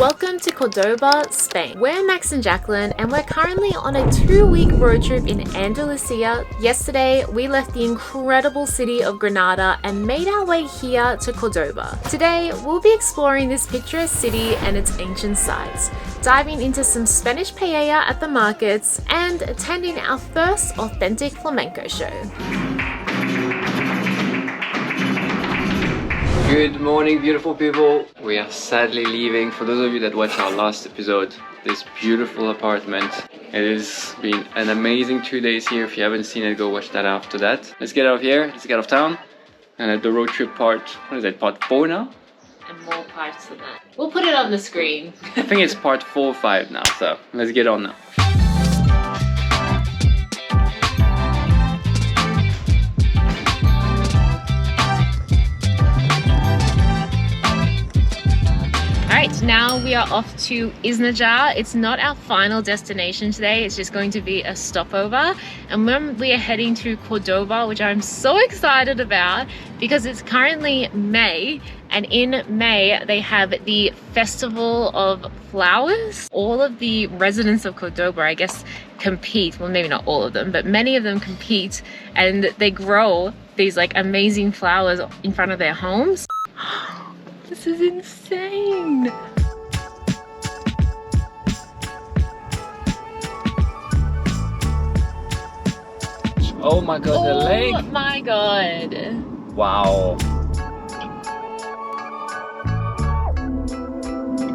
Welcome to Cordoba, Spain. We're Max and Jacqueline and we're currently on a 2-week road trip in Andalusia. Yesterday, we left the incredible city of Granada and made our way here to Cordoba. Today, we'll be exploring this picturesque city and its ancient sites, diving into some Spanish paella at the markets and attending our first authentic flamenco show. Good morning, beautiful people. We are sadly leaving. For those of you that watched our last episode, this beautiful apartment. It has been an amazing 2 days here. If you haven't seen it, go watch that after that. Let's get out of here, let's get out of town. And at the road trip part, what is that, part 4 now? And more parts than that. We'll put it on the screen. I think it's part 4 or 5 now, so let's get on now. Alright, now we are off to Isnajar. It's not our final destination today, it's just going to be a stopover. And then we are heading to Cordoba, which I'm so excited about because it's currently May, and in May they have the Festival of Flowers. All of the residents of Cordoba, I guess, compete, well maybe not all of them, but many of them compete, and they grow these like amazing flowers in front of their homes. This is insane! Oh my god, the lake! Oh my god! Wow!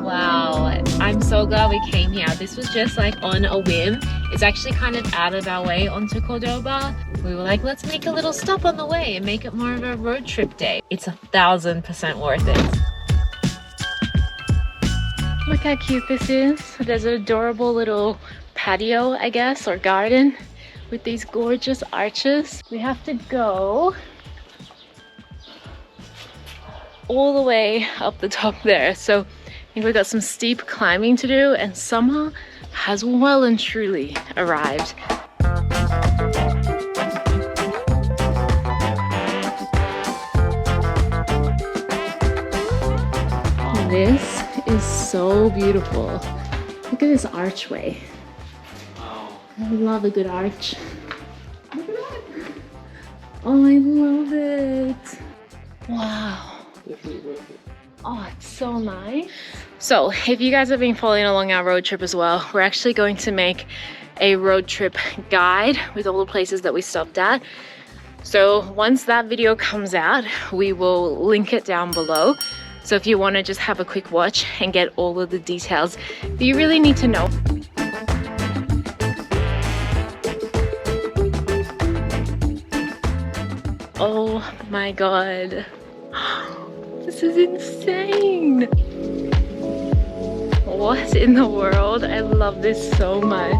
Wow, I'm so glad we came here. This was just like on a whim. It's actually kind of out of our way onto Cordoba. We were like, let's make a little stop on the way and make it more of a road trip day. It's 1000% worth it. Look how cute this is. There's an adorable little patio, I guess, or garden with these gorgeous arches. We have to go all the way up the top there. So I think we've got some steep climbing to do, and summer has well and truly arrived. This is so beautiful. Look at this archway. Wow. I love a good arch. Look at that. Oh, I love it. Wow. Oh, it's so nice. So if you guys have been following along our road trip as well, we're actually going to make a road trip guide with all the places that we stopped at. So once that video comes out, we will link it down below. So if you want to just have a quick watch and get all of the details that you really need to know. Oh my god. This is insane. What in the world? I love this so much.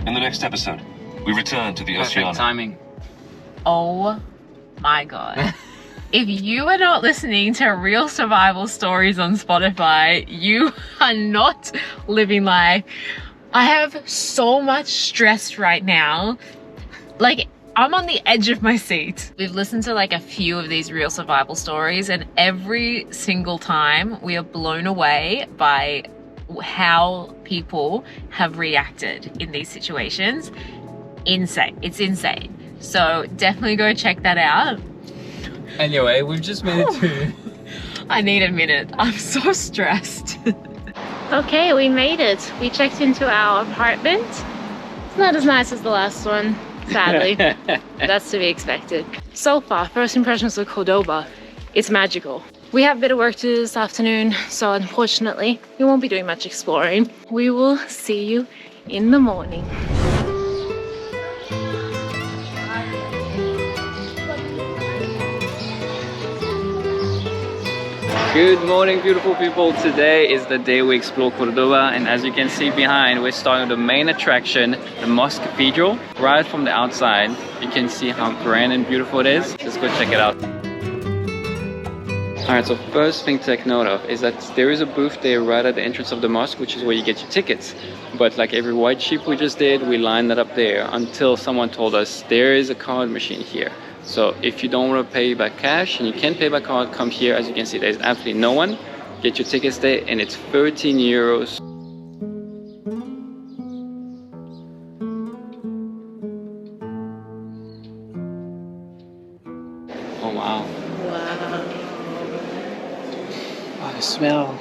In the next episode, we return to the Oceania. Perfect timing. Oh my god. If you are not listening to real survival stories on Spotify, you are not living life. I have so much stress right now. Like, I'm on the edge of my seat. We've listened to like a few of these real survival stories, and every single time we are blown away by how people have reacted in these situations. Insane. It's insane. So definitely go check that out. Anyway, we've just made it to... I need a minute. I'm so stressed. Okay, we made it. We checked into our apartment. It's not as nice as the last one, sadly. That's to be expected. So far, first impressions of Cordoba, it's magical. We have a bit of work to do this afternoon, so unfortunately, we won't be doing much exploring. We will see you in the morning. Good morning, beautiful people. Today is the day we explore Cordoba, and as you can see behind, we're starting with the main attraction, the Mosque Cathedral. Right from the outside, you can see how grand and beautiful it is. Let's go check it out. Alright, so first thing to take note of is that there is a booth there right at the entrance of the mosque, which is where you get your tickets. But like every white sheep we just did, we lined that up there until someone told us there is a card machine here. So if you don't want to pay by cash and you can't pay by card, come here. As you can see, there's absolutely no one. Get your tickets there and it's 13 euros. Oh wow. Wow. Oh, the smell.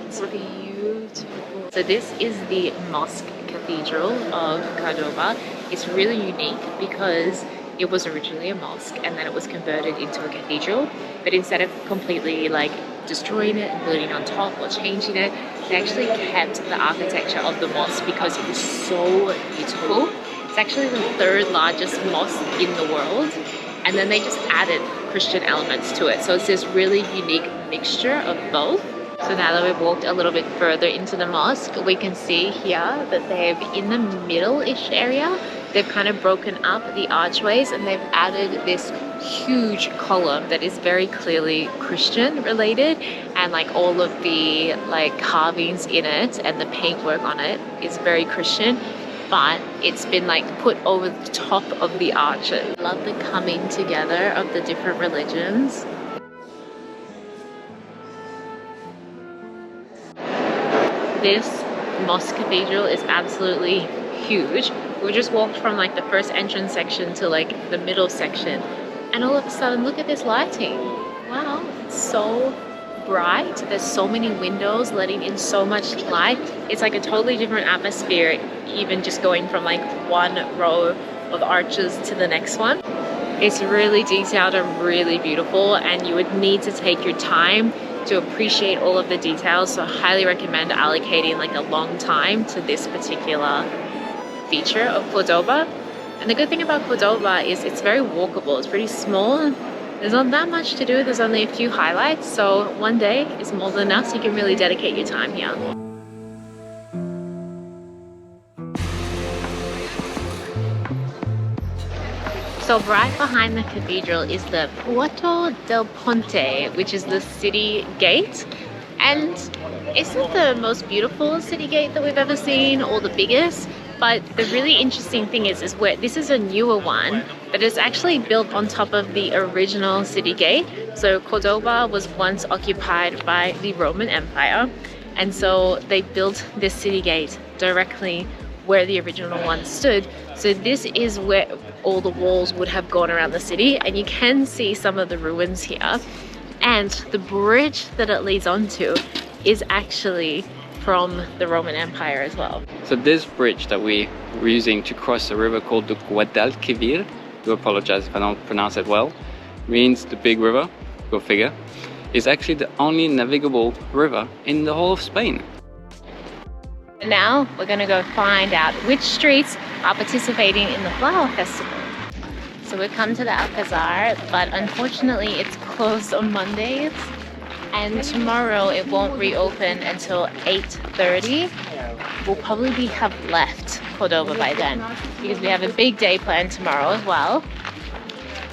It's beautiful. So this is the Mosque Cathedral of Cordoba. It's really unique because it was originally a mosque and then it was converted into a cathedral. But instead of completely like destroying it and building on top or changing it, they actually kept the architecture of the mosque because it was so beautiful. It's actually the third largest mosque in the world. And then they just added Christian elements to it. So it's this really unique mixture of both. So now that we've walked a little bit further into the mosque, we can see here that they've, in the middle-ish area, they've kind of broken up the archways and they've added this huge column that is very clearly Christian related, and like all of the like carvings in it and the paintwork on it is very Christian, but it's been like put over the top of the arches. Love the coming together of the different religions. This mosque cathedral is absolutely huge. We just walked from like the first entrance section to like the middle section, and all of a sudden look at this lighting. Wow, it's so bright. There's so many windows letting in so much light. It's like a totally different atmosphere, even just going from like one row of arches to the next one. It's really detailed and really beautiful, and you would need to take your time to appreciate all of the details. So I highly recommend allocating like a long time to this particular feature of Cordoba. And the good thing about Cordoba is it's very walkable. It's pretty small. There's not that much to do. There's only a few highlights. So one day is more than enough, so you can really dedicate your time here. So right behind the cathedral is the Puerto del Ponte, which is the city gate. And it's not the most beautiful city gate that we've ever seen or the biggest, but the really interesting thing is where this is a newer one, but it's actually built on top of the original city gate. So Cordoba was once occupied by the Roman Empire, and so they built this city gate directly where the original one stood. So this is where all the walls would have gone around the city, and you can see some of the ruins here. And the bridge that it leads onto is actually from the Roman Empire as well. So this bridge that we were using to cross a river called the Guadalquivir, I do apologize if I don't pronounce it well, means the big river, go figure, is actually the only navigable river in the whole of Spain. Now we're gonna go find out which streets are participating in the flower festival. So we've come to the Alcazar, but unfortunately it's closed on Mondays, and tomorrow it won't reopen until 8:30. We'll probably have left Cordoba by then because we have a big day planned tomorrow as well.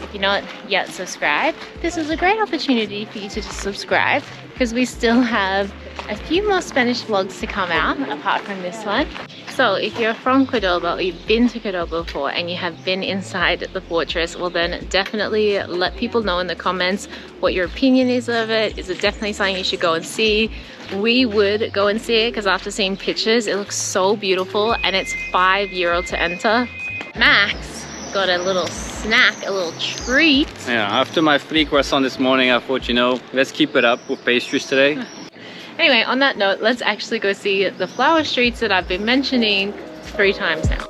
If you're not yet subscribed, this is a great opportunity for you to just subscribe, because we still have a few more Spanish vlogs to come out apart from this one. So if you're from Cordoba or you've been to Cordoba before and you have been inside the fortress, well then definitely let people know in the comments what your opinion is of it. Is it definitely something you should go and see? We would go and see it because after seeing pictures, it looks so beautiful, and it's €5 to enter. Max got a little snack, a little treat. Yeah, after my 3 croissants this morning, I thought, you know, let's keep it up with pastries today. Anyway, on that note, let's actually go see the flower streets that I've been mentioning 3 times now.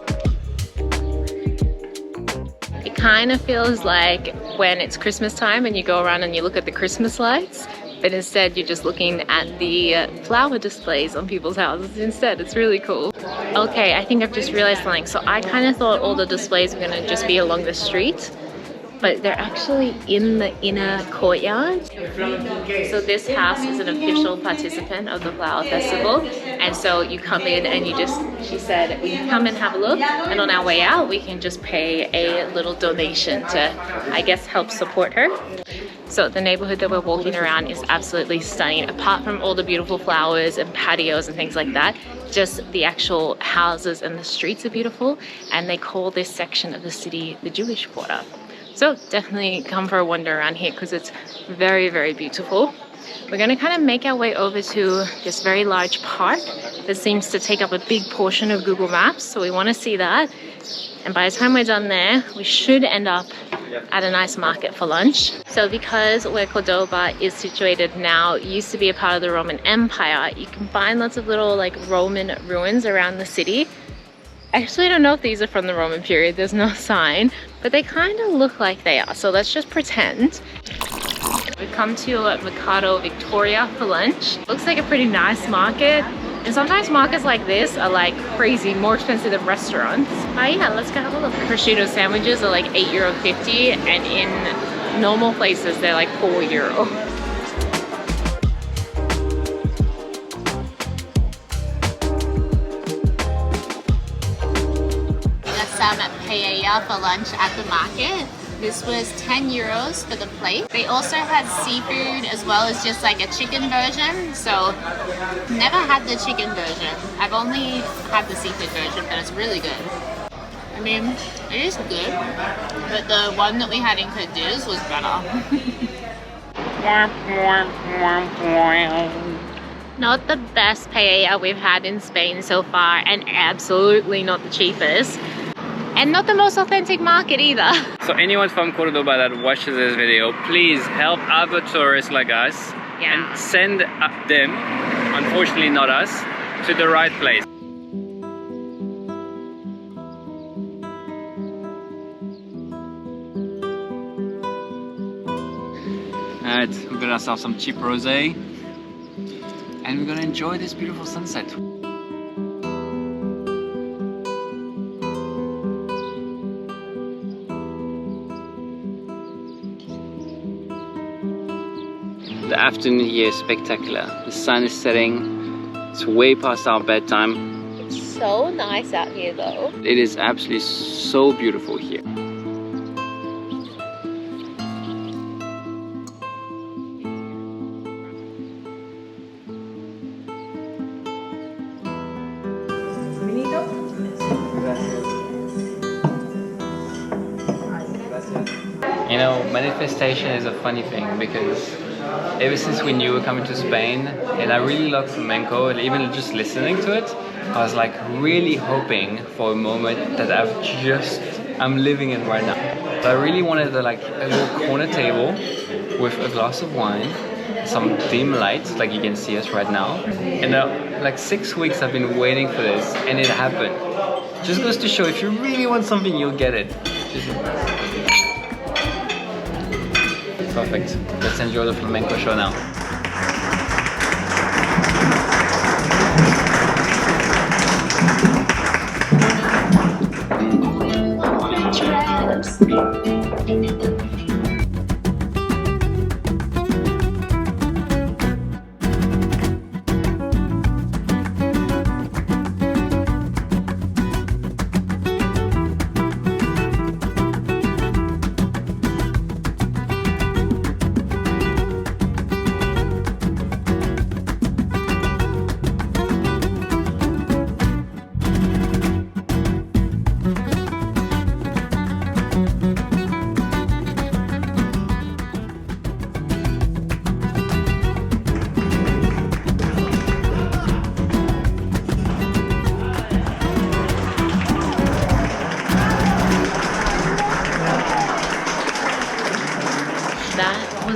It kind of feels like when it's Christmas time and you go around and you look at the Christmas lights, but instead you're just looking at the flower displays on people's houses instead. It's really cool. Okay, I think I've just realized something. So I kind of thought all the displays were gonna just be along the street, but they're actually in the inner courtyard. So this house is an official participant of the flower festival, and so you come in and you just, she said, we can come and have a look, and on our way out we can just pay a little donation to, I guess, help support her. So the neighborhood that we're walking around is absolutely stunning. Apart from all the beautiful flowers and patios and things like that, just the actual houses and the streets are beautiful. And they call this section of the city the Jewish Quarter. So definitely come for a wander around here because it's very, very beautiful. We're going to kind of make our way over to this very large park that seems to take up a big portion of Google Maps. So we want to see that. And by the time we're done there, we should end up at a nice market for lunch. So because where Cordoba is situated now used to be a part of the Roman Empire, you can find lots of little like Roman ruins around the city. Actually, I don't know if these are from the Roman period, there's no sign, but they kind of look like they are, so let's just pretend. We've come to Mercado Victoria for lunch. Looks like a pretty nice market, and sometimes markets like this are like crazy, more expensive than restaurants. Yeah, let's go have a look. Prosciutto sandwiches are like €8.50, and in normal places they're like €4. Some paella for lunch at the market. This was €10 for the plate. They also had seafood as well as just like a chicken version. So never had the chicken version. I've only had the seafood version, but it's really good. I mean, it is good, but the one that we had in Cadiz was better. Not the best paella we've had in Spain so far, and absolutely not the cheapest. And not the most authentic market either. So anyone from Cordoba that watches this video, please help other tourists like us and send them, unfortunately not us, to the right place. Alright, we're gonna have some cheap rosé and we're gonna enjoy this beautiful sunset. The afternoon here is spectacular. The sun is setting. It's way past our bedtime. It's so nice out here though. It is absolutely so beautiful here. You know, manifestation is a funny thing because ever since we knew we were coming to Spain, and I really love flamenco, and even just listening to it, I was like really hoping for a moment that I'm living in right now. So I really wanted a little corner table with a glass of wine, some dim lights like you can see us right now. And like 6 weeks I've been waiting for this, and it happened. Just goes to show if you really want something, you'll get it. Perfect. Let's enjoy the flamenco show now.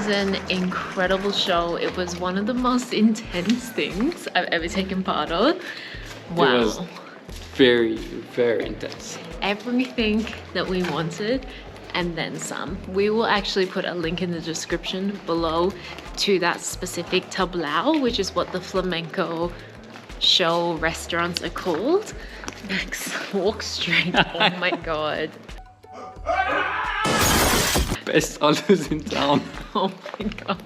An incredible show. It was one of the most intense things I've ever taken part of. Wow. It was very, very intense. Everything that we wanted and then some. We will actually put a link in the description below to that specific tablao, which is what the flamenco show restaurants are called. Max, walk straight. Oh my god. Best olives in town. Oh my god.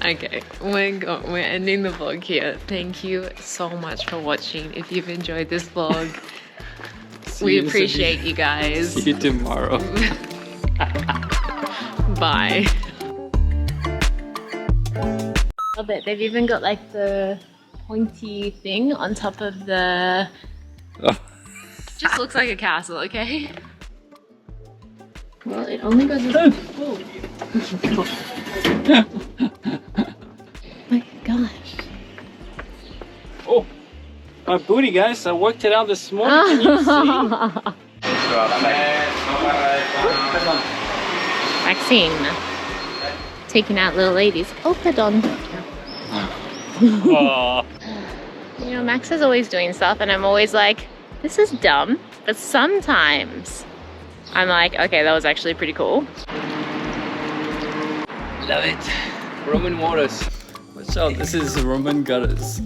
Okay, we're ending the vlog here. Thank you so much for watching. If you've enjoyed this vlog, we appreciate you guys. See you tomorrow. Bye. Love it. They've even got like the pointy thing on top of the... Just looks like a castle, okay? Well, it only goes as... Oh my gosh. Oh, my booty, guys. I worked it out this morning. Can you see? Maxine. Taking out little ladies. Oh, pardon. You know, Max is always doing stuff and I'm always like, this is dumb. But sometimes I'm like, okay, that was actually pretty cool. Love it. Roman waters. Watch out, this is Roman gutters.